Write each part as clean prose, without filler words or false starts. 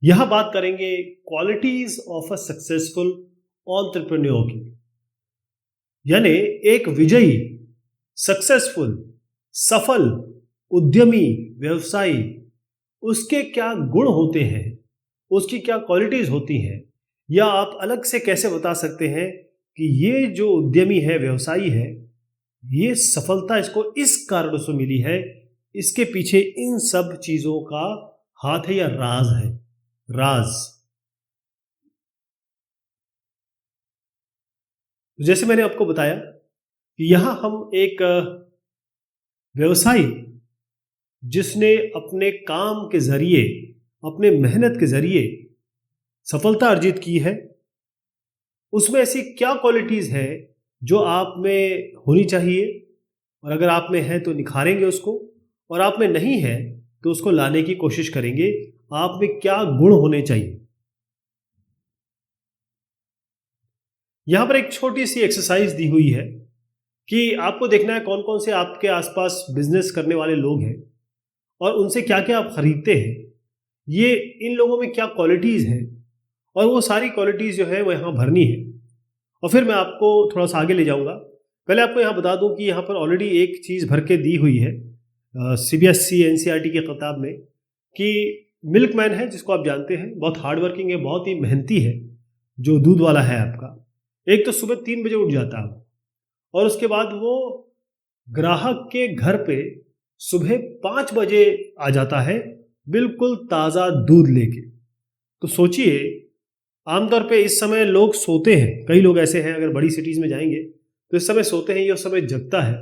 यहां बात करेंगे qualities of a successful entrepreneur की। यानी एक विजयी, सक्सेसफुल, सफल उद्यमी, व्यवसायी, उसके क्या गुण होते हैं, उसकी क्या क्वालिटीज होती हैं, या आप अलग से कैसे बता सकते हैं कि ये जो उद्यमी है, व्यवसायी है, ये सफलता इसको इस कारण से मिली है, इसके पीछे इन सब चीजों का हाथ है या राज है। राज, जैसे मैंने आपको बताया कि यहाँ हम एक व्यवसायी जिसने अपने काम के जरिए, अपने मेहनत के जरिए सफलता अर्जित की है, उसमें ऐसी क्या क्वालिटीज है जो आप में होनी चाहिए, और अगर आप में है तो निखारेंगे उसको, और आप में नहीं है तो उसको लाने की कोशिश करेंगे। आप में क्या गुण होने चाहिए। यहां पर एक छोटी सी एक्सरसाइज दी हुई है कि आपको देखना है कौन कौन से आपके आसपास बिजनेस करने वाले लोग हैं और उनसे क्या क्या आप खरीदते हैं, ये इन लोगों में क्या क्वालिटीज़ हैं, और वो सारी क्वालिटीज़ जो है वो यहाँ भरनी है। और फिर मैं आपको थोड़ा सा आगे ले जाऊँगा। पहले आपको यहाँ बता दूँ कि यहाँ पर ऑलरेडी एक चीज़ भर के दी हुई है सीबीएसई एनसीईआरटी की किताब में, कि मिल्कमैन है जिसको आप जानते हैं, बहुत हार्ड वर्किंग है, बहुत ही मेहनती है, जो दूध वाला है आपका। एक तो सुबह 3 बजे उठ जाता है और उसके बाद वो ग्राहक के घर पे सुबह 5 बजे आ जाता है, बिल्कुल ताज़ा दूध लेके। तो सोचिए, आमतौर पे इस समय लोग सोते हैं, कई लोग ऐसे हैं, अगर बड़ी सिटीज़ में जाएंगे तो इस समय सोते हैं, ये उस समय जगता है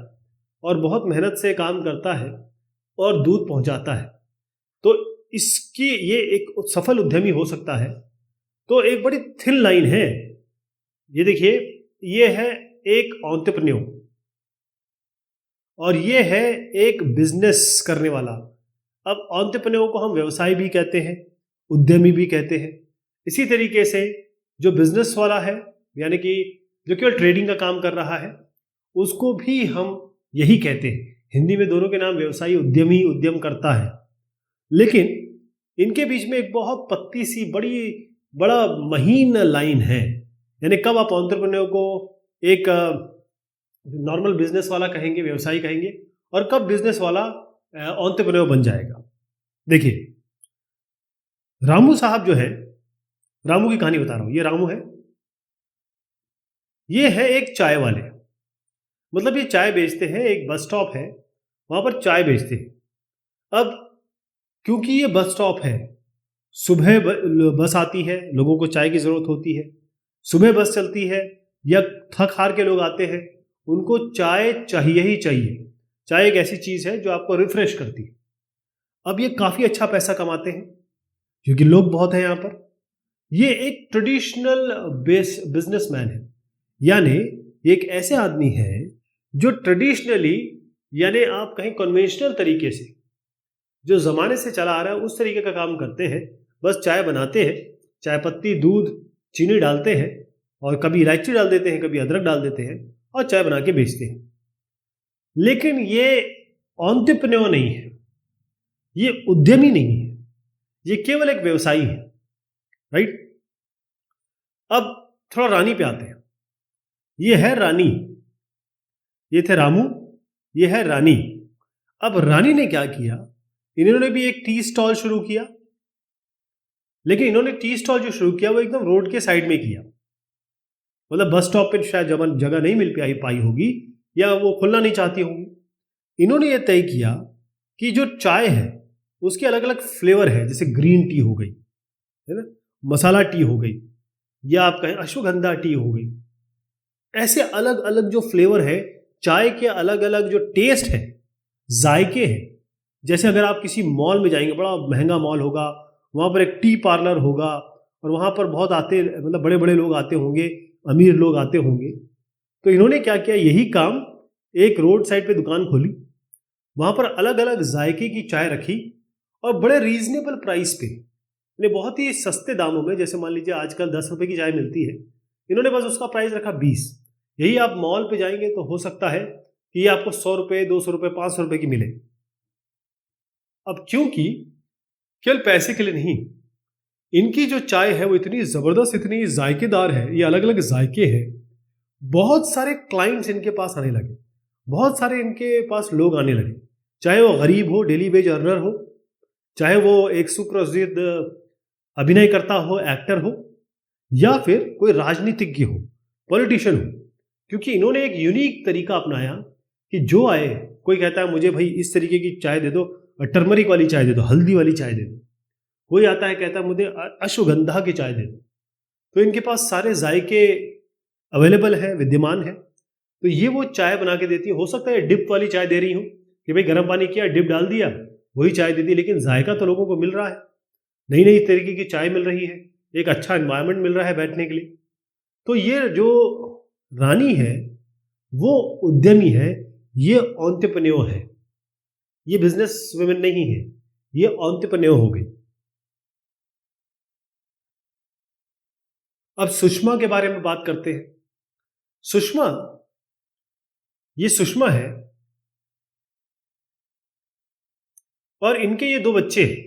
और बहुत मेहनत से काम करता है और दूध पहुंचाता है। तो इसकी ये एक सफल उद्यमी हो सकता है। तो एक बड़ी थिन लाइन है, ये देखिए, ये है एक एंटरप्रेन्योर और ये है एक बिजनेस करने वाला। अब एंटरप्रेन्योर को हम व्यवसाय भी कहते हैं, उद्यमी भी कहते हैं। इसी तरीके से जो बिजनेस वाला है, यानी कि जो केवल ट्रेडिंग का काम कर रहा है, उसको भी हम यही कहते हैं। हिंदी में दोनों के नाम व्यवसायी, उद्यमी, उद्यम करता है। लेकिन इनके बीच में एक बहुत पतली सी बड़ा महीन लाइन है। यानी कब आप एंटरप्रेन्योर को एक नॉर्मल बिजनेस वाला कहेंगे, व्यवसायी कहेंगे, और कब बिजनेस वाला एंटरप्रेन्योर बन जाएगा। देखिए, रामू साहब जो है, रामू की कहानी बता रहा हूं। ये रामू है, ये है एक चाय वाले। मतलब ये चाय बेचते हैं, एक बस स्टॉप है, वहां पर चाय बेचते हैं। अब क्योंकि ये बस स्टॉप है, सुबह बस आती है, लोगों को चाय की ज़रूरत होती है, सुबह बस चलती है, या थक हार के लोग आते हैं, उनको चाय चाहिए ही चाहिए। चाय एक ऐसी चीज़ है जो आपको रिफ्रेश करती है। अब ये काफ़ी अच्छा पैसा कमाते हैं क्योंकि लोग बहुत हैं यहाँ पर। ये एक ट्रेडिशनल बेस बिजनेसमैन है, यानी ये एक ऐसे आदमी है जो ट्रेडिशनली, यानी आप कहीं कन्वेंशनल तरीके से, जो ज़माने से चला आ रहा है उस तरीके का काम करते हैं। बस चाय बनाते हैं, चाय पत्ती, दूध, चीनी डालते हैं, और कभी इलायची डाल देते हैं, कभी अदरक डाल देते हैं, और चाय बना के बेचते हैं। लेकिन ये एंटरप्रेन्योर नहीं है, ये उद्यमी नहीं है, ये केवल एक व्यवसायी है। राइट। अब थोड़ा रानी पे आते हैं। ये है रानी, ये थे रामू, ये है रानी। अब रानी ने क्या किया, इन्होंने भी एक टी स्टॉल शुरू किया, लेकिन इन्होंने टी स्टॉल जो शुरू किया वो एकदम रोड के साइड में किया। मतलब बस स्टॉप पे शायद जगह नहीं मिल पाई होगी, या वो खुलना नहीं चाहती होंगी। इन्होंने ये तय किया कि जो चाय है उसके अलग अलग फ्लेवर है, जैसे ग्रीन टी हो गई, है ना, मसाला टी हो गई, या आप कहें अश्वगंधा टी हो गई। ऐसे अलग अलग जो फ्लेवर है, चाय के अलग अलग जो टेस्ट है, जायके हैं। जैसे अगर आप किसी मॉल में जाएंगे, बड़ा महंगा मॉल होगा, वहाँ पर एक टी पार्लर होगा, और वहाँ पर बहुत आते, मतलब बड़े बड़े लोग आते होंगे, अमीर लोग आते होंगे। तो इन्होंने क्या किया, यही काम, एक रोड साइड पे दुकान खोली, वहाँ पर अलग अलग जायके की चाय रखी, और बड़े रीजनेबल प्राइस पे, यानी बहुत ही सस्ते दामों में। जैसे मान लीजिए आजकल 10 रुपए की चाय मिलती है, इन्होंने बस उसका प्राइस रखा 20। यही आप मॉल पे जाएंगे तो हो सकता है कि ये आपको 100 रुपए, 200 रुपए, 500 रुपए की मिले। अब क्योंकि केवल पैसे के लिए नहीं, इनकी जो चाय है वो इतनी ज़बरदस्त, इतनी जायकेदार है, ये अलग अलग जायके हैं। बहुत सारे क्लाइंट्स इनके पास आने लगे, बहुत सारे इनके पास लोग आने लगे, चाहे वो गरीब हो, डेली वेज अर्नर हो, चाहे वो एक सुप्रसिद्ध अभिनय करता हो, एक्टर हो, या फिर कोई राजनीतिज्ञ हो, पॉलिटिशियन हो। क्योंकि इन्होंने एक यूनिक तरीका अपनाया कि जो आए, कोई कहता है मुझे भाई इस तरीके की चाय दे दो, टर्मरिक वाली चाय दे दो, हल्दी वाली चाय दे दो, कोई आता है कहता है मुझे अश्वगंधा की चाय दे दो। तो इनके पास सारे जायके अवेलेबल है, विद्यमान है। तो ये वो चाय बना के देती है। हो सकता है डिप वाली चाय दे रही हूँ कि भाई गर्म पानी किया, डिप डाल दिया, वही चाय दे दी, लेकिन जायका तो लोगों को मिल रहा है, नई नई तरीके की चाय मिल रही है, एक अच्छा एनवायरनमेंट मिल रहा है बैठने के लिए। तो ये जो रानी है वो उद्यमी है, ये एंटरप्रेन्योर है, ये बिजनेस वुमेन नहीं है, ये एंटरप्रेन्योर हो गई। अब सुषमा के बारे में बात करते हैं। सुषमा, ये सुषमा है और इनके ये दो बच्चे हैं।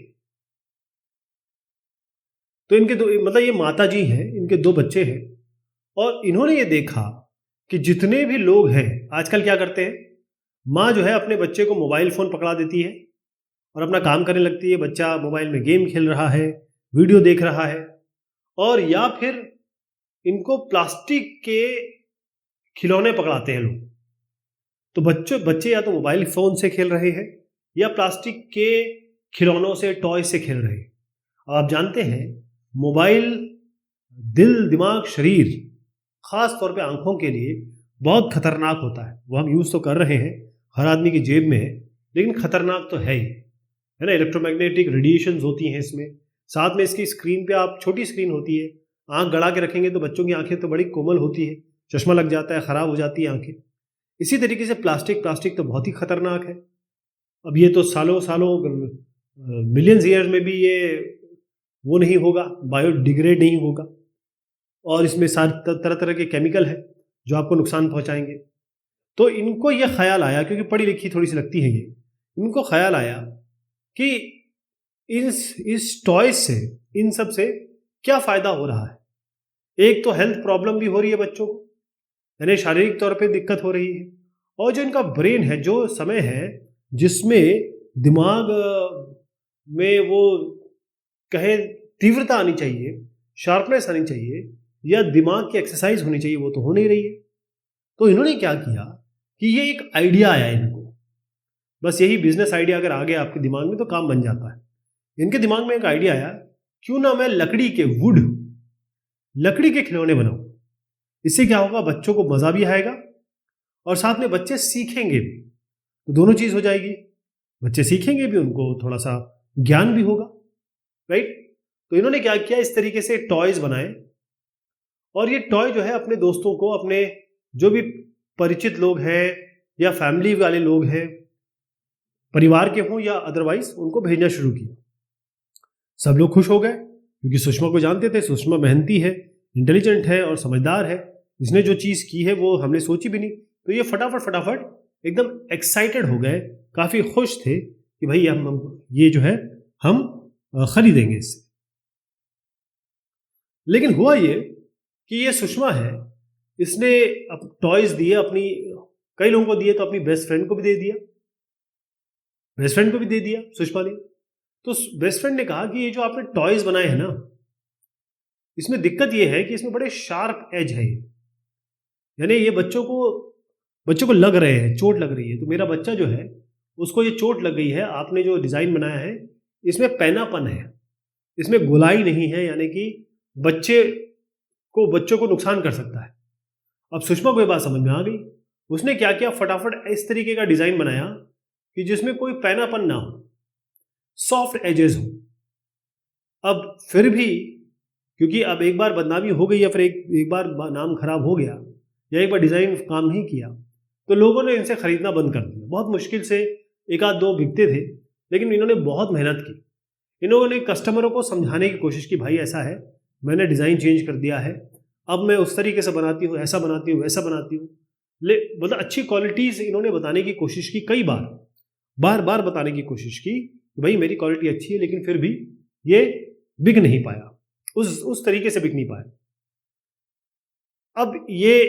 तो इनके दो, मतलब ये माता जी हैं, इनके दो बच्चे हैं, और इन्होंने ये देखा कि जितने भी लोग हैं आजकल क्या करते हैं, माँ जो है अपने बच्चे को मोबाइल फ़ोन पकड़ा देती है और अपना काम करने लगती है। बच्चा मोबाइल में गेम खेल रहा है, वीडियो देख रहा है, और या फिर इनको प्लास्टिक के खिलौने पकड़ाते हैं लोग। तो बच्चे या तो मोबाइल फ़ोन से खेल रहे हैं या प्लास्टिक के खिलौनों से, टॉय से खेल रहे हैं। अब आप जानते हैं मोबाइल दिल, दिमाग, शरीर, ख़ास तौर पे आँखों के लिए बहुत खतरनाक होता है। वो हम यूज़ तो कर रहे हैं, हर आदमी की जेब में है, लेकिन खतरनाक तो है ही, है ना। इलेक्ट्रोमैग्नेटिक रेडिएशंस होती हैं इसमें, साथ में इसकी स्क्रीन पे आप, छोटी स्क्रीन होती है, आँख गड़ा के रखेंगे तो बच्चों की आँखें तो बड़ी कोमल होती है, चश्मा लग जाता है, ख़राब हो जाती है आँखें। इसी तरीके से प्लास्टिक तो बहुत ही खतरनाक है। अब ये तो सालों सालों, मिलियंस ईयर्स में भी ये वो नहीं होगा, बायोडिग्रेड नहीं होगा, और इसमें सारे तरह तरह के केमिकल हैं जो आपको नुकसान पहुंचाएंगे। तो इनको ये ख्याल आया, क्योंकि पढ़ी लिखी थोड़ी सी लगती है ये, इनको ख्याल आया कि इस टॉयज से, इन सब से क्या फ़ायदा हो रहा है। एक तो हेल्थ प्रॉब्लम भी हो रही है बच्चों को, यानी शारीरिक तौर पे दिक्कत हो रही है, और जो इनका ब्रेन है, जो समय है जिसमें दिमाग में वो कहे तीव्रता आनी चाहिए, शार्पनेस आनी चाहिए, या दिमाग की एक्सरसाइज होनी चाहिए, वो तो हो नहीं रही है। तो इन्होंने क्या किया कि ये एक आइडिया आया इनको, बस यही बिजनेस आइडिया अगर आ गया आपके दिमाग में तो काम बन जाता है। इनके दिमाग में एक आइडिया आया, क्यों ना मैं लकड़ी के खिलौने बनाऊं। इससे क्या होगा, बच्चों को मजा भी आएगा और साथ में बच्चे सीखेंगे भी, तो दोनों चीज हो जाएगी, बच्चे सीखेंगे भी, उनको थोड़ा सा ज्ञान भी होगा, राइट। तो इन्होंने क्या किया, इस तरीके से टॉयज बनाए, और ये टॉय जो है अपने दोस्तों को, अपने जो भी परिचित लोग हैं या फैमिली वाले लोग हैं, परिवार के हों या अदरवाइज, उनको भेजना शुरू किया। सब लोग खुश हो गए, क्योंकि सुषमा को जानते थे, सुषमा मेहनती है, इंटेलिजेंट है और समझदार है, इसने जो चीज़ की है वो हमने सोची भी नहीं। तो ये फटाफट एकदम एक्साइटेड हो गए, काफ़ी खुश थे कि भाई हम ये जो है हम खरीदेंगे इससे। लेकिन हुआ ये कि ये सुषमा है, इसने टॉयज दिए, अपनी कई लोगों को दिए, तो अपनी बेस्ट फ्रेंड को भी दे दिया, सुषमा ने। तो बेस्ट फ्रेंड ने कहा कि ये जो आपने टॉयज बनाए हैं ना, इसमें दिक्कत ये है कि इसमें बड़े शार्प एज है, यानी ये बच्चों को लग रहे हैं, चोट लग रही है। तो मेरा बच्चा जो है उसको ये चोट लग गई है, आपने जो डिज़ाइन बनाया है इसमें पैनापन है, इसमें गोलाई नहीं है, यानी कि बच्चों को नुकसान कर सकता है। अब सुषमा को ये बात समझ में आ गई, उसने क्या किया, फटाफट इस तरीके का डिज़ाइन बनाया कि जिसमें कोई पैनापन ना हो, सॉफ्ट एजेस हो। अब फिर भी, क्योंकि अब एक बार बदनामी हो गई, या फिर एक बार नाम खराब हो गया, या एक बार डिज़ाइन काम नहीं किया, तो लोगों ने इनसे ख़रीदना बंद कर दिया। बहुत मुश्किल से एक आध दो बिकते थे, लेकिन इन्होंने बहुत मेहनत की। इन्होंने कस्टमरों को समझाने की कोशिश की, भाई ऐसा है, मैंने डिज़ाइन चेंज कर दिया है, अब मैं उस तरीके से बनाती हूँ, ऐसा बनाती हूँ, वैसा बनाती हूँ। मतलब अच्छी क्वालिटीज़ इन्होंने बताने की कोशिश की, कई बार बताने की कोशिश की, भाई मेरी क्वालिटी अच्छी है, लेकिन फिर भी ये बिक नहीं पाया, उस तरीके से बिक नहीं पाया। अब ये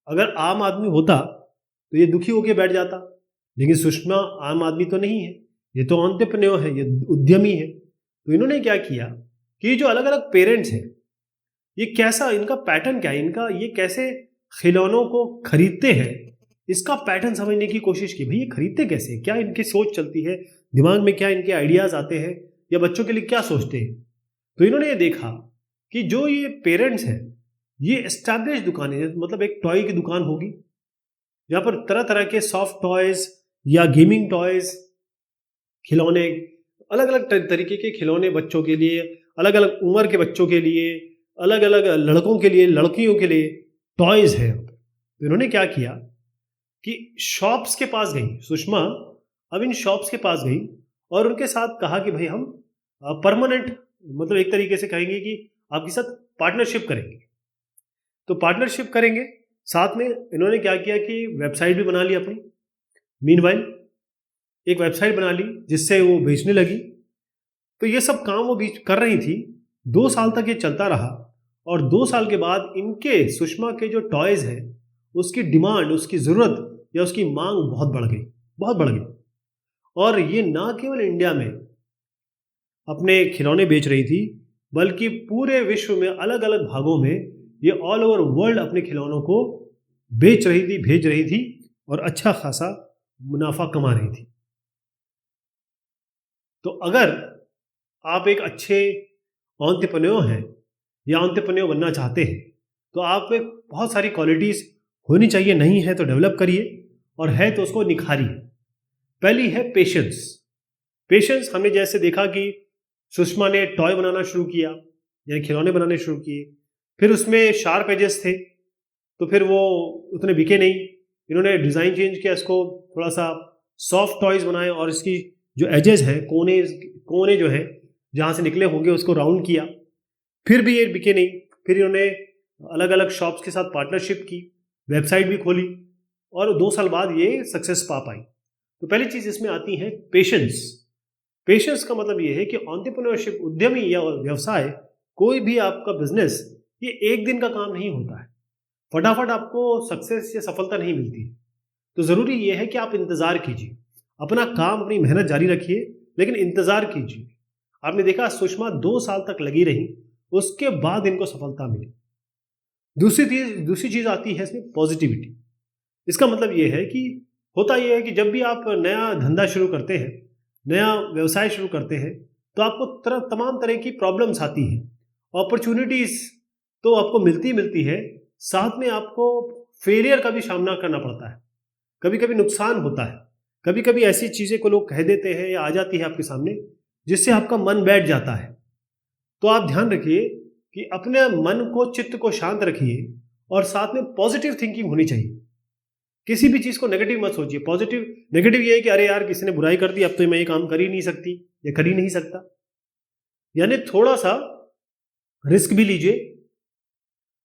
अगर आम आदमी होता तो ये दुखी होकर बैठ जाता, लेकिन सुषमा आम आदमी तो नहीं है, ये तो एंटरप्रेन्योर है, ये उद्यमी है। तो इन्होंने क्या किया कि जो अलग अलग पेरेंट्स हैं, ये कैसा, इनका पैटर्न क्या है, इनका ये कैसे खिलौनों को खरीदते हैं, इसका पैटर्न समझने की कोशिश की। भाई ये खरीदते कैसे, क्या इनकी सोच चलती है, दिमाग में क्या इनके आइडियाज आते हैं, या बच्चों के लिए क्या सोचते हैं। तो इन्होंने ये देखा कि जो ये पेरेंट्स हैं, ये एस्टैब्लिश दुकानें, मतलब एक टॉय की दुकान होगी जहाँ पर तरह तरह के सॉफ्ट टॉयज या गेमिंग टॉयज, खिलौने, अलग अलग तरीके के खिलौने बच्चों के लिए, अलग अलग उम्र के बच्चों के लिए, अलग अलग लड़कों के लिए, लड़कियों के लिए टॉयज हैं। तो इन्होंने क्या किया कि शॉप्स के पास गई सुषमा, अब इन शॉप्स के पास गई और उनके साथ कहा कि भाई हम परमानेंट, मतलब एक तरीके से कहेंगे कि आपके साथ पार्टनरशिप करेंगे। तो पार्टनरशिप करेंगे, साथ में इन्होंने क्या किया कि वेबसाइट भी बना ली अपनी। मीनवाइल एक वेबसाइट बना ली जिससे वो बेचने लगी। तो ये सब काम वो बीच कर रही थी। 2 साल तक ये चलता रहा और 2 साल के बाद इनके, सुषमा के जो टॉयज हैं, उसकी डिमांड, उसकी ज़रूरत या उसकी मांग बहुत बढ़ गई, बहुत बढ़ गई। और ये ना केवल इंडिया में अपने खिलौने बेच रही थी, बल्कि पूरे विश्व में अलग अलग भागों में ये ऑल ओवर वर्ल्ड अपने खिलौनों को बेच रही थी, भेज रही थी और अच्छा खासा मुनाफा कमा रही थी। तो अगर आप एक अच्छे एंटरप्रेन्योर हैं या एंटरप्रेन्योर बनना चाहते हैं, तो आप में बहुत सारी क्वालिटीज़ होनी चाहिए। नहीं है तो डेवलप करिए, और है तो उसको निखारिए। पहली है पेशेंस। पेशेंस, हमने जैसे देखा कि सुषमा ने टॉय बनाना शुरू किया, यानी खिलौने बनाने शुरू किए, फिर उसमें शार्प एजेस थे, तो फिर वो उतने बिके नहीं। इन्होंने डिज़ाइन चेंज किया, इसको थोड़ा सा सॉफ्ट टॉयज बनाए और इसकी जो एजेस हैं, कोने जो हैं जहाँ से निकले होंगे, उसको राउंड किया। फिर भी ये बिके नहीं। फिर इन्होंने अलग अलग शॉप्स के साथ पार्टनरशिप की, वेबसाइट भी खोली और 2 साल बाद ये सक्सेस पा पाई। तो पहली चीज़ इसमें आती है पेशेंस। पेशेंस का मतलब ये है कि एंटरप्रेन्योरशिप, उद्यमी या व्यवसाय, कोई भी आपका बिजनेस, ये एक दिन का काम नहीं होता है। फटाफट आपको सक्सेस या सफलता नहीं मिलती। तो ज़रूरी ये है कि आप इंतज़ार कीजिए, अपना काम, अपनी मेहनत जारी रखिए, लेकिन इंतज़ार कीजिए। आपने देखा सुषमा 2 साल तक लगी रही, उसके बाद इनको सफलता मिली। दूसरी चीज़ आती है इसमें पॉजिटिविटी। इसका मतलब ये है कि होता ये है कि जब भी आप नया धंधा शुरू करते हैं, नया व्यवसाय शुरू करते हैं, तो आपको तमाम तरह की प्रॉब्लम्स आती हैं। अपॉर्चुनिटीज़ तो आपको मिलती है, साथ में आपको फेलियर का भी सामना करना पड़ता है। कभी कभी नुकसान होता है, कभी कभी ऐसी चीज़ें को लोग कह देते हैं या आ जाती है आपके सामने, जिससे आपका मन बैठ जाता है। तो आप ध्यान रखिए कि अपने मन को, चित्त को शांत रखिए और साथ में पॉजिटिव थिंकिंग होनी चाहिए। किसी भी चीज़ को नेगेटिव मत सोचिए। पॉजिटिव, नेगेटिव ये है कि अरे यार किसी ने बुराई कर दी, अब तो मैं ये काम कर ही नहीं सकती या कर ही नहीं सकता। यानी थोड़ा सा रिस्क भी लीजिए।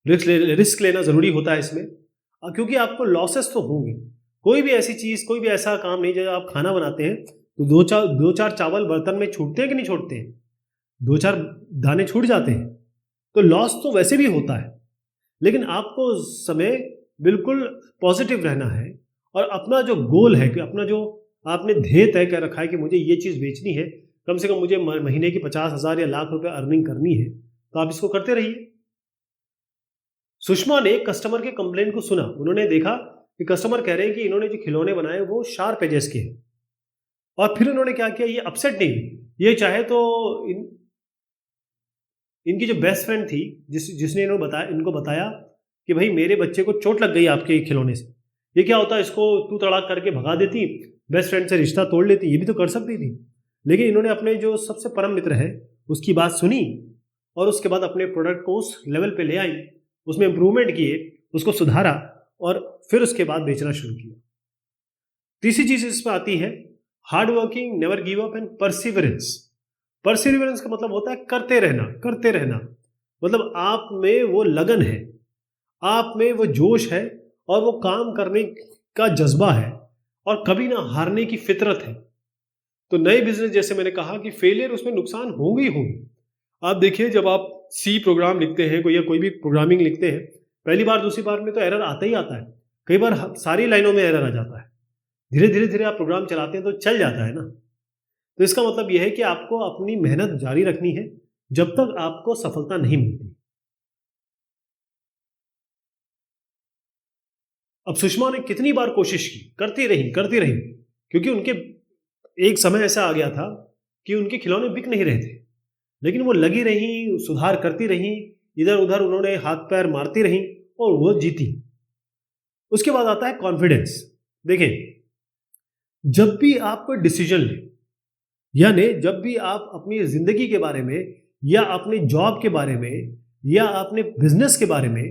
रिस्क लेना ज़रूरी होता है इसमें, क्योंकि आपको लॉसेस तो होंगे। कोई भी ऐसी चीज़, कोई भी ऐसा काम नहीं, जब आप खाना बनाते हैं तो दो चार चावल बर्तन में छूटते हैं कि नहीं छूटते हैं, 2-4 दाने छूट जाते हैं, तो लॉस तो वैसे भी होता है। लेकिन आपको उस समय बिल्कुल पॉजिटिव रहना है और अपना जो गोल है, कि अपना जो आपने ध्येय तय कर रखा है कि मुझे ये चीज़ बेचनी है, कम से कम मुझे महीने की 50,000 या लाख रुपए अर्निंग करनी है, तो आप इसको करते रहिए। सुषमा ने कस्टमर के कंप्लेंट को सुना। उन्होंने देखा कि कस्टमर कह रहे हैं कि इन्होंने जो खिलौने बनाए वो शार्प एजेस के हैं, और फिर उन्होंने क्या किया, ये अपसेट नहीं हुई। ये चाहे तो इनकी जो बेस्ट फ्रेंड थी, जिसने इनको बताया कि भाई मेरे बच्चे को चोट लग गई आपके खिलौने से, ये क्या होता है, इसको तू तड़ाक करके भगा देती, बेस्ट फ्रेंड से रिश्ता तोड़ लेती, ये भी तो कर सकती थी। लेकिन इन्होंने अपने जो सबसे परम मित्र है उसकी बात सुनी और उसके बाद अपने प्रोडक्ट को उस लेवल पे ले आई, उसमें इम्प्रूवमेंट किए, उसको सुधारा और फिर उसके बाद बेचना शुरू किया। तीसरी चीज़ इसमें आती है hard working, never give up and perseverance. Perseverance का मतलब होता है करते रहना, करते रहना। मतलब आप में वो लगन है, आप में वो जोश है और वो काम करने का जज्बा है और कभी ना हारने की फितरत है। तो नए बिजनेस जैसे मैंने कहा कि फेलियर उसमें नुकसान होंगे ही होंगे। आप देखिए जब आप सी प्रोग्राम लिखते हैं कोई या कोई भी प्रोग्रामिंग लिखते हैं, पहली बार दूसरी बार में तो एरर आता ही आता है। कई बार सारी लाइनों में एरर आ जाता है। धीरे धीरे धीरे आप प्रोग्राम चलाते हैं तो चल जाता है ना। तो इसका मतलब यह है कि आपको अपनी मेहनत जारी रखनी है जब तक आपको सफलता नहीं मिलती। अब सुषमा ने कितनी बार कोशिश की, करती रही, क्योंकि उनके एक समय ऐसा आ गया था कि उनके खिलौने बिक नहीं रहे थे, लेकिन वो लगी रही, सुधार करती रही, इधर उधर उन्होंने हाथ पैर मारती रही और वो जीती। उसके बाद आता है कॉन्फिडेंस। देखें, जब भी आप कोई डिसीजन लें, यानी जब भी आप अपनी जिंदगी के बारे में या अपने जॉब के बारे में या अपने बिजनेस के बारे में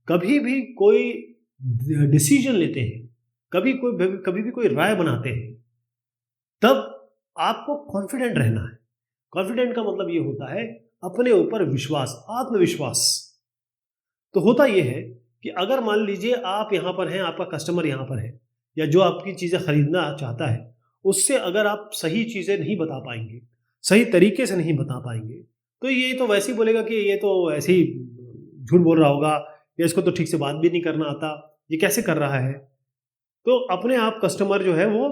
कभी भी कोई डिसीजन लेते हैं, कभी भी कोई राय बनाते हैं, तब आपको कॉन्फिडेंट रहना है। कॉन्फिडेंट का मतलब ये होता है अपने ऊपर विश्वास, आत्मविश्वास। तो होता यह है कि अगर मान लीजिए आप यहां पर हैं, आपका कस्टमर यहां पर है, या जो आपकी चीजें खरीदना चाहता है, उससे अगर आप सही चीजें नहीं बता पाएंगे, सही तरीके से नहीं बता पाएंगे, तो ये तो वैसे ही बोलेगा कि ये तो ऐसे ही झूठ बोल रहा होगा, या इसको तो ठीक से बात भी नहीं करना आता, ये कैसे कर रहा है। तो अपने आप कस्टमर जो है वो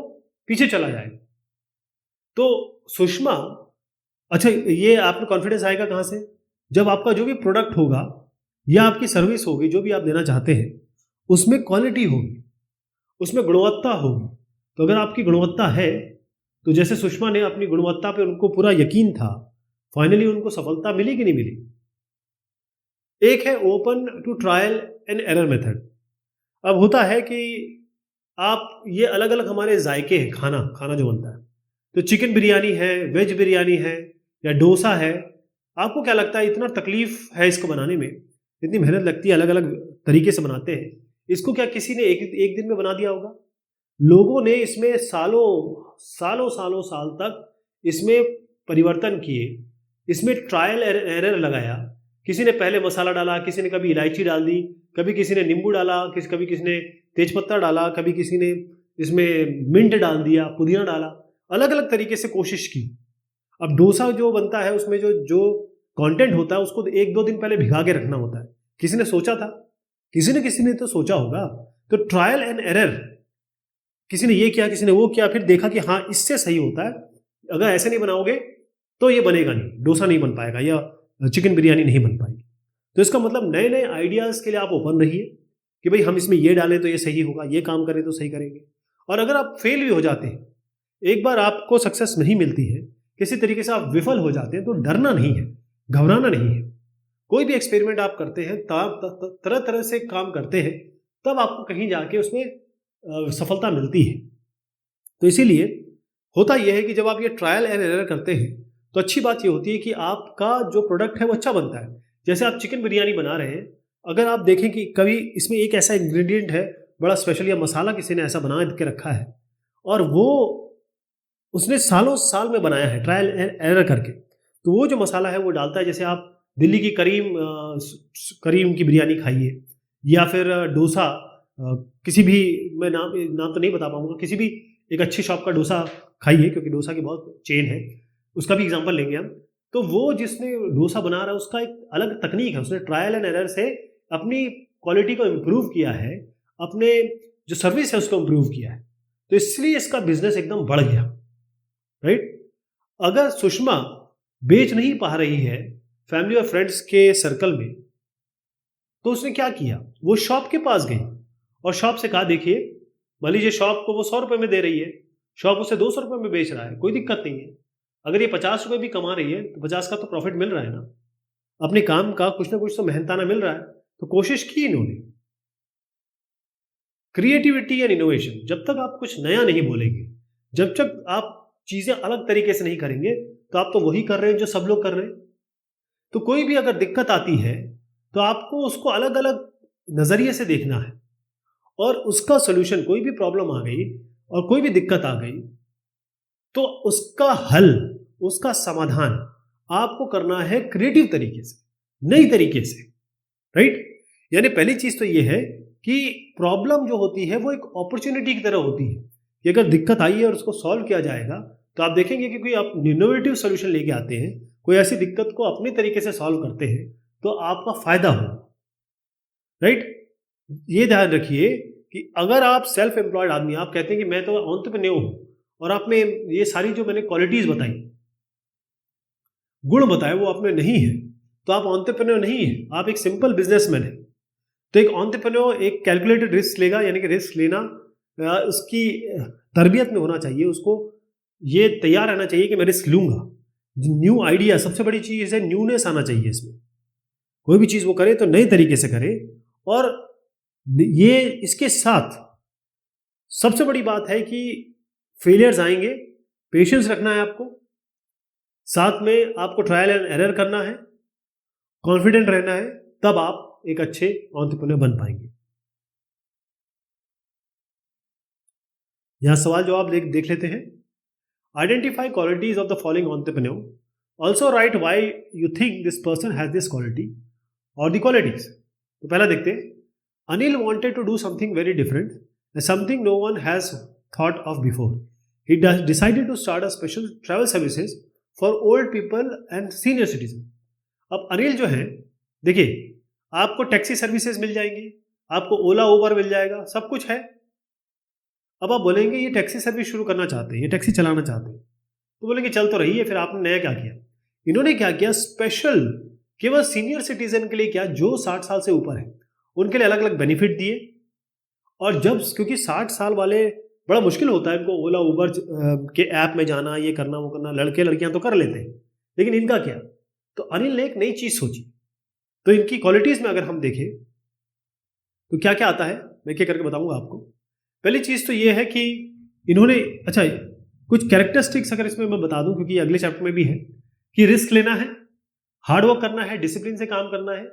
पीछे चला जाएगा। तो सुषमा, अच्छा, ये आप में कॉन्फिडेंस आएगा कहां से? जब आपका जो भी प्रोडक्ट होगा या आपकी सर्विस होगी, जो भी आप देना चाहते हैं, उसमें क्वालिटी होगी, उसमें गुणवत्ता होगी। तो अगर आपकी गुणवत्ता है, तो जैसे सुषमा ने अपनी गुणवत्ता पे उनको पूरा यकीन था, फाइनली उनको सफलता मिली कि नहीं मिली? एक है open to trial and error method. अब होता है कि आप ये अलग अलग हमारे जायके हैं, खाना जो बनता है, तो चिकन बिरयानी है, वेज बिरयानी है, या डोसा है, आपको क्या लगता है इतना तकलीफ है इसको बनाने में, इतनी मेहनत लगती है, अलग अलग तरीके से बनाते हैं, इसको क्या किसी ने एक दिन में बना दिया होगा? लोगों ने इसमें साल तक इसमें परिवर्तन किए, इसमें ट्रायल एरर लगाया। किसी ने पहले मसाला डाला, किसी ने कभी इलायची डाल दी, कभी किसी ने नींबू डाला, कभी किसी ने तेजपत्ता डाला, कभी किसी ने इसमें मिंट डाल दिया, पुदीना डाला, अलग अलग तरीके से कोशिश की। अब डोसा जो बनता है उसमें जो कंटेंट होता है उसको 1-2 दिन पहले भिगा के रखना होता है। किसी ने सोचा था? किसी ने तो सोचा होगा। तो ट्रायल एंड एरर, किसी ने ये किया, किसी ने वो किया, फिर देखा कि हाँ इससे सही होता है, अगर ऐसे नहीं बनाओगे तो ये बनेगा नहीं, डोसा नहीं बन पाएगा या चिकन बिरयानी नहीं बन पाएगी। तो इसका मतलब नए नए आइडियाज़ के लिए आप ओपन रहिए कि भाई हम इसमें ये डालें तो ये सही होगा, ये काम करें तो सही करेंगे। और अगर आप फेल भी हो जाते हैं, एक बार आपको सक्सेस नहीं मिलती है, किसी तरीके से आप विफल हो जाते हैं, तो डरना नहीं है, घबराना नहीं है। कोई भी एक्सपेरिमेंट आप करते हैं, तरह तरह से काम करते हैं, तब आपको कहीं जाके उसमें सफलता मिलती है। तो इसीलिए होता यह है कि जब आप ये ट्रायल एंड एरर करते हैं, तो अच्छी बात ये होती है कि आपका जो प्रोडक्ट है वो अच्छा बनता है। जैसे आप चिकन बिरयानी बना रहे हैं, अगर आप देखें कि कभी इसमें एक ऐसा इंग्रेडिएंट है बड़ा स्पेशल, या मसाला किसी ने ऐसा बना के रखा है और वो उसने सालों साल में बनाया है ट्रायल एंड एरर करके, तो वो जो मसाला है वो डालता है। जैसे आप दिल्ली की करीम की बिरयानी खाइए, या फिर डोसा, किसी भी, मैं नाम तो नहीं बता पाऊंगा, किसी भी एक अच्छी शॉप का डोसा खाइए, क्योंकि डोसा की बहुत चेन है, उसका भी एग्जांपल लेंगे हम। तो वो जिसने डोसा बना रहा है उसका एक अलग तकनीक है, उसने ट्रायल एंड एरर से अपनी क्वालिटी को इम्प्रूव किया है, अपने जो सर्विस है उसको इम्प्रूव किया है, तो इसलिए इसका बिजनेस एकदम बढ़ गया, राइट। अगर सुषमा बेच नहीं पा रही है फैमिली और फ्रेंड्स के सर्कल में, तो उसने क्या किया, वो शॉप के पास गई और शॉप से कहा, देखिए मान लीजिए शॉप को वो 100 रुपये में दे रही है, शॉप उसे 200 रुपये में बेच रहा है, कोई दिक्कत नहीं है। अगर ये 50 रुपये भी कमा रही है तो 50 का तो प्रॉफिट मिल रहा है ना, अपने काम का कुछ ना कुछ तो मेहनताना मिल रहा है। तो कोशिश की इन्होंने। क्रिएटिविटी एंड इनोवेशन, जब तक आप कुछ नया नहीं बोलेंगे, जब तक आप चीजें अलग तरीके से नहीं करेंगे, तो आप तो वही कर रहे हैं जो सब लोग कर रहे हैं। तो कोई भी अगर दिक्कत आती है तो आपको उसको अलग अलग नजरिए से देखना है, और उसका सोल्यूशन, कोई भी प्रॉब्लम आ गई और कोई भी दिक्कत आ गई, तो उसका हल, उसका समाधान आपको करना है क्रिएटिव तरीके से, नई तरीके से, राइट। यानी पहली चीज तो ये है कि प्रॉब्लम जो होती है वो एक अपॉर्चुनिटी की तरह होती है, कि अगर दिक्कत आई है और उसको सॉल्व किया जाएगा तो आप देखेंगे कि कोई आप इनोवेटिव सोल्यूशन लेके आते हैं, कोई ऐसी दिक्कत को अपने तरीके से सॉल्व करते हैं, तो आपका फायदा होगा, राइट? ये ध्यान रखिए कि अगर आप सेल्फ एम्प्लॉयड आदमी, आप कहते हैं कि मैं तो एंटरप्रेन्योर हूँ, और आप में ये सारी जो मैंने क्वालिटीज बताई, गुण बताए, वो आप में नहीं है, तो आप एंटरप्रेन्योर नहीं है, आप एक सिंपल बिजनेसमैन है। तो एक एंटरप्रेन्योर एक कैलकुलेटेड रिस्क लेगा, यानी कि रिस्क लेना उसकी तरबियत में होना चाहिए, उसको ये तैयार रहना चाहिए कि मैं रिस्क लूंगा। न्यू आइडिया, सबसे बड़ी चीज़ है न्यूनेस आना चाहिए इसमें। कोई भी चीज़ वो करे तो नए तरीके से करे, और ये इसके साथ सबसे बड़ी बात है कि फेलियर्स आएंगे, पेशेंस रखना है आपको, साथ में आपको ट्रायल एंड एरर करना है, कॉन्फिडेंट रहना है, तब आप एक अच्छे एंटरप्रेन्योर बन पाएंगे। यहां सवाल जवाब देख लेते हैं। Identify qualities of the following entrepreneur, also write why you think this person has this quality और द क्वालिटीज। तो पहला देखते हैं। Anil wanted to do something very different, something no one has thought of before. He decided to start a special travel services for old people and senior citizen. अब अनिल जो है, देखिए, आपको टैक्सी सर्विसेज मिल जाएंगी, आपको ओला उबर मिल जाएगा, सब कुछ है। अब आप बोलेंगे ये टैक्सी सर्विस शुरू करना चाहते हैं, ये टैक्सी चलाना चाहते हैं, तो बोलेंगे चल तो रही है, फिर आपने नया क्या किया? इन्होंने क्या किया, स्पेशल केवल सीनियर सिटीजन के लिए, क्या जो 60 साल से ऊपर है उनके लिए अलग अलग बेनिफिट दिए। और जब, क्योंकि 60 साल वाले बड़ा मुश्किल होता है इनको ओला उबर के ऐप में जाना, ये करना वो करना, लड़के लड़कियां तो कर लेते हैं, लेकिन इनका क्या? तो अनिल ने एक नई चीज सोची। तो इनकी क्वालिटीज में अगर हम देखें तो क्या क्या आता है, मैं क्या करके बताऊंगा आपको। पहली चीज तो ये है कि इन्होंने, अच्छा, कुछ कैरेक्टरिस्टिक्स अगर इसमें मैं बता दूं, क्योंकि अगले चैप्टर में भी है, कि रिस्क लेना है, हार्डवर्क करना है, डिसिप्लिन से काम करना है,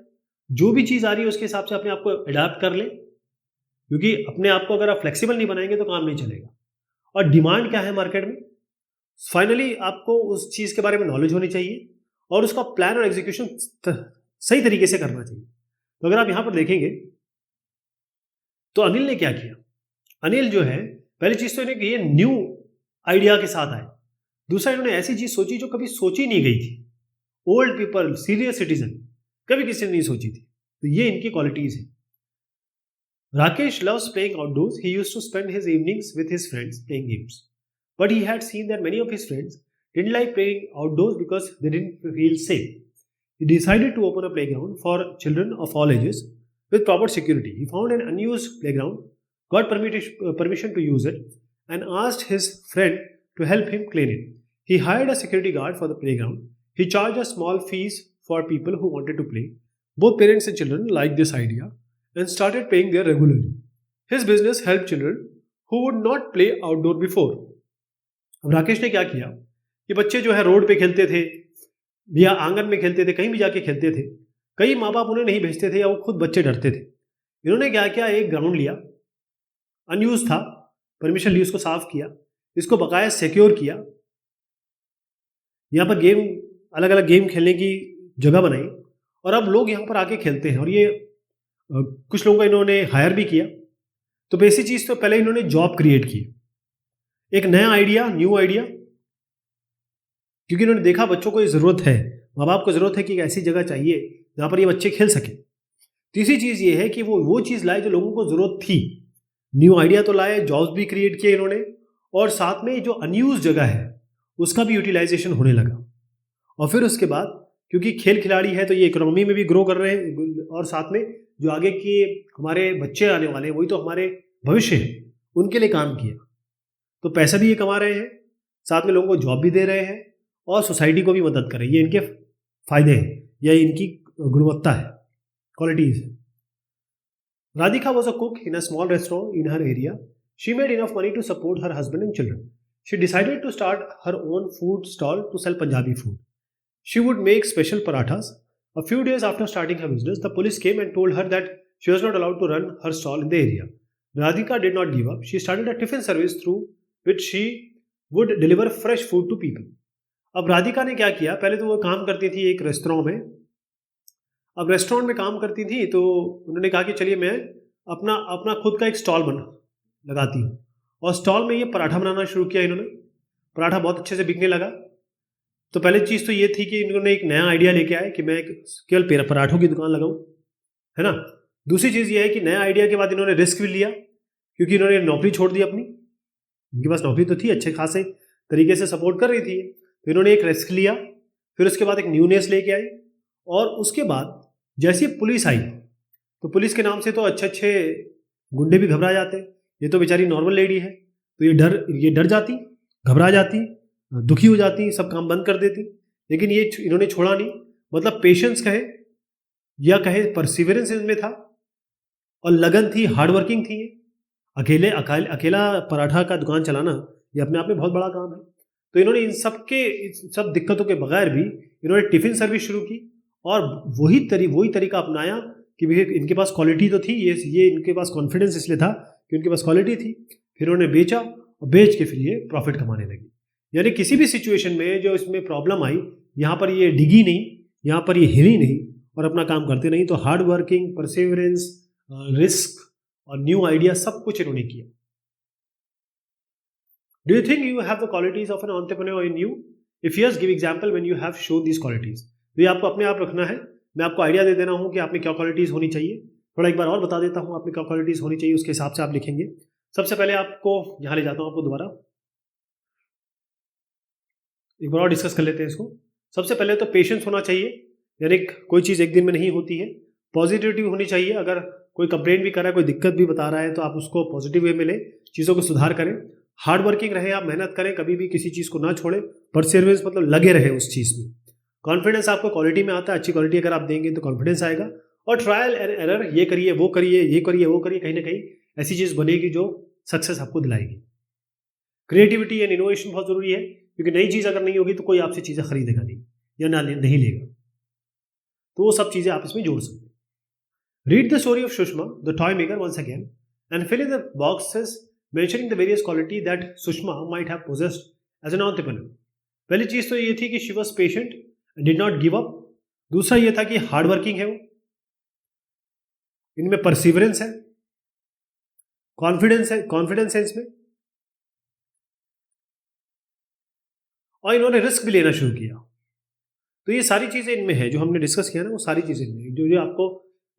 जो भी चीज आ रही है उसके हिसाब से अपने आप को अडाप्ट कर ले, क्योंकि अपने आप को अगर आप फ्लेक्सिबल नहीं बनाएंगे तो काम नहीं चलेगा। और डिमांड क्या है मार्केट में, फाइनली आपको उस चीज के बारे में नॉलेज होनी चाहिए, और उसका प्लान और एग्जीक्यूशन सही तरीके से करना चाहिए। तो अगर आप यहां पर देखेंगे तो अनिल ने क्या किया, अनिल जो है, पहली चीज तो इन्हें ये न्यू आइडिया के साथ आए। दूसरा, इन्होंने ऐसी चीज सोची जो कभी सोची नहीं गई थी, ओल्ड पीपल, सीनियर सिटीजन, कभी किसी ने नहीं सोची थी। तो ये इनकी क्वालिटीज है। Rakesh loves playing outdoors. He used to spend his evenings with his friends playing games. But he had seen that many of his friends didn't like playing outdoors because they didn't feel safe. He decided to open a playground for children of all ages with proper security. He found an unused playground, got permission to use it, and asked his friend to help him clean it. He hired a security guard for the playground. He charged a small fees for people who wanted to play. Both parents and children liked this idea and started paying there regularly. His business helped children who would not play outdoor before. अब राकेश ने क्या किया कि बच्चे जो है road पे खेलते थे या आंगन में खेलते थे, कहीं भी जाके खेलते थे, कई माँ बाप उन्हें नहीं भेजते थे या वो खुद बच्चे डरते थे। इन्होंने क्या किया, एक ग्राउंड लिया, अनयूज था, परमिशन ली, उसको साफ किया, इसको बकाया सिक्योर किया, यहाँ पर गेम, अलग अलग गेम खेलने की जगह बनाई, और अब लोग यहाँ पर आके खेलते हैं। और ये कुछ लोगों को इन्होंने हायर भी किया। तो बेसिक चीज तो पहले इन्होंने जॉब क्रिएट की, एक नया आइडिया, न्यू आइडिया, क्योंकि इन्होंने देखा बच्चों को ये जरूरत है, माँ बाप को जरूरत है कि एक ऐसी जगह चाहिए जहां पर ये बच्चे खेल सके। तीसरी चीज ये है कि वो चीज लाए जो लोगों को जरूरत थी, न्यू आइडिया तो लाए, जॉब्स भी क्रिएट किए इन्होंने, और साथ में जो अनयूज जगह है उसका भी यूटिलाइजेशन होने लगा। और फिर उसके बाद, क्योंकि खेल खिलाड़ी है तो ये इकोनॉमी में भी ग्रो कर रहे हैं, और साथ में जो आगे के हमारे बच्चे आने वाले हैं वही तो हमारे भविष्य है, उनके लिए काम किया। तो पैसा भी ये कमा रहे हैं, साथ में लोगों को जॉब भी दे रहे हैं, और सोसाइटी को भी मदद कर रहे हैं। ये इनके फायदे हैं या इनकी गुणवत्ता है, क्वालिटीज है। Radhika was a cook in a small restaurant in her area. She made enough money to support her husband and children. She decided to start her own food stall to sell Punjabi food. She would make special parathas. A few days after starting her business, the police came and told her that she was not allowed to run her stall in the area. Radhika did not give up. She started a tiffin service through which she would deliver fresh food to people. अब राधिका ने क्या किया, पहले तो वो काम करती थी एक रेस्टोरेंट में। अब रेस्टोरेंट में काम करती थी तो उन्होंने कहा कि चलिए मैं अपना खुद का एक स्टॉल लगाती हूँ, और स्टॉल में ये पराठा बनाना शुरू किया इन्होंने। पराठा बहुत अच्छे से बिकने लगा। तो पहली चीज़ तो ये थी कि इन्होंने एक नया आइडिया लेके आए कि मैं केवल पराठों की दुकान लगाऊं, है ना। दूसरी चीज़ ये है कि नया आइडिया के बाद इन्होंने रिस्क भी लिया, क्योंकि इन्होंने नौकरी छोड़ दी अपनी। इनके पास नौकरी तो थी, अच्छे खासे तरीके से सपोर्ट कर रही थी, तो इन्होंने एक रिस्क लिया। फिर उसके बाद एक न्यूनेस लेके आई, और उसके बाद जैसी पुलिस आई तो पुलिस के नाम से तो अच्छे अच्छे गुंडे भी घबरा जाते। ये तो बेचारी नॉर्मल लेडी है, तो ये डर जाती, घबरा जाती, दुखी हो जाती, सब काम बंद कर देती। लेकिन ये इन्होंने छोड़ा नहीं, मतलब पेशेंस कहे या कहे परसिवरेंस इनमें था, और लगन थी, हार्डवर्किंग थी। ये अकेला पराठा का दुकान चलाना ये अपने आप में बहुत बड़ा काम है। तो इन्होंने इन सब दिक्कतों के बगैर भी इन्होंने टिफिन सर्विस शुरू की, और वही तरीका अपनाया कि भैया इनके पास क्वालिटी तो थी, ये इनके पास कॉन्फिडेंस इसलिए था कि उनके पास क्वालिटी थी। फिर उन्होंने बेचा, और बेच के फिर ये प्रॉफिट कमाने लगी। यानी किसी भी सिचुएशन में जो इसमें प्रॉब्लम आई, यहाँ पर ये डिगी नहीं, यहाँ पर ये हिली नहीं, और अपना काम करते नहीं। तो हार्ड वर्किंग, परसिवरेंस, रिस्क और न्यू आइडिया सब कुछ इन्होंने किया। Do you think you have the qualities of an entrepreneur in you? If yes, give example when you have shown these qualities. तो ये आपको अपने आप रखना है। मैं आपको आइडिया दे दे रहा हूँ कि आप में क्या क्वालिटीज होनी चाहिए। थोड़ा एक बार और बता देता हूँ आप में क्या क्वालिटीज होनी चाहिए, उसके हिसाब से आप लिखेंगे। सबसे पहले आपको यहाँ ले जाता हूँ, आपको दोबारा एक बार और डिस्कस कर लेते हैं इसको। सबसे पहले तो पेशेंस होना चाहिए, यानी कोई चीज़ एक दिन में नहीं होती है। पॉजिटिविटी होनी चाहिए, अगर कोई कंप्लेंट भी कर रहा है, कोई दिक्कत भी बता रहा है, तो आप उसको पॉजिटिव वे में लें, चीज़ों को सुधार करें। हार्ड वर्किंग रहे, आप मेहनत करें, कभी भी किसी चीज़ को ना छोड़ें। परसिवरेंस मतलब लगे रहे उस चीज़ में। कॉन्फिडेंस आपको क्वालिटी में आता है, अच्छी क्वालिटी अगर आप देंगे तो कॉन्फिडेंस आएगा। और ट्रायल एंड एरर, ये करिए वो करिए, ये करिए वो करिए, कहीं ना कहीं ऐसी चीज़ बनेगी जो सक्सेस आपको दिलाएगी। क्रिएटिविटी एंड इनोवेशन बहुत ज़रूरी है, क्योंकि नई चीज़ अगर नहीं होगी तो कोई आपसे चीज़ें खरीदेगा नहीं, या नहीं लेगा। तो वो सब चीज़ें आप इसमें जोड़ सकते हैं। Read the story of Sushma the toy maker once again and fill in the boxes mentioning the various quality that Sushma might have possessed as an entrepreneur. पहली चीज़ तो ये थी कि she was patient and did not give up. दूसरा ये था कि हार्ड वर्किंग है वो, इनमें परसिवरेंस है, कॉन्फिडेंस है इसमें, और इन्होंने रिस्क भी लेना शुरू किया। तो ये सारी चीज़ें इनमें है, जो हमने डिस्कस किया ना, वो सारी चीज़ें इनमें जो आपको,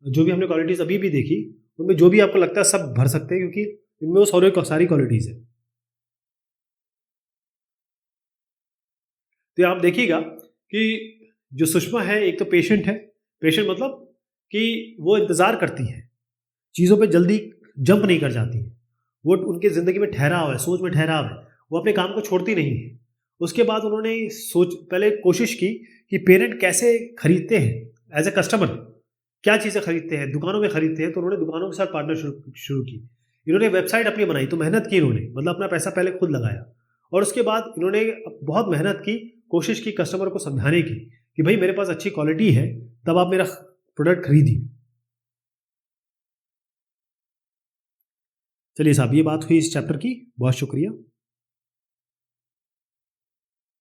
जो भी हमने क्वालिटीज़ अभी भी देखी, उनमें जो भी आपको लगता है सब भर सकते हैं, क्योंकि इनमें वो सारी क्वालिटीज़ है। तो आप देखिएगा कि जो सुषमा है, एक तो पेशेंट है। पेशेंट मतलब कि वो इंतज़ार करती है, चीज़ों पे जल्दी जंप नहीं कर जाती है, वो उनके ज़िंदगी में ठहराव है, सोच में ठहराव है, वो अपने काम को छोड़ती नहीं है। उसके बाद उन्होंने पहले कोशिश की कि पेरेंट कैसे खरीदते हैं, एज ए कस्टमर क्या चीज़ें खरीदते हैं, दुकानों में खरीदते हैं। तो उन्होंने दुकानों के साथ पार्टनर शुरू की। इन्होंने वेबसाइट अपनी बनाई, तो मेहनत की इन्होंने, मतलब अपना पैसा पहले खुद लगाया, और उसके बाद इन्होंने बहुत मेहनत की, कोशिश की कस्टमर को समझाने की कि भाई मेरे पास अच्छी क्वालिटी है, तब आप मेरा प्रोडक्ट खरीदिए। चलिए साहब, ये बात हुई इस चैप्टर की। बहुत शुक्रिया।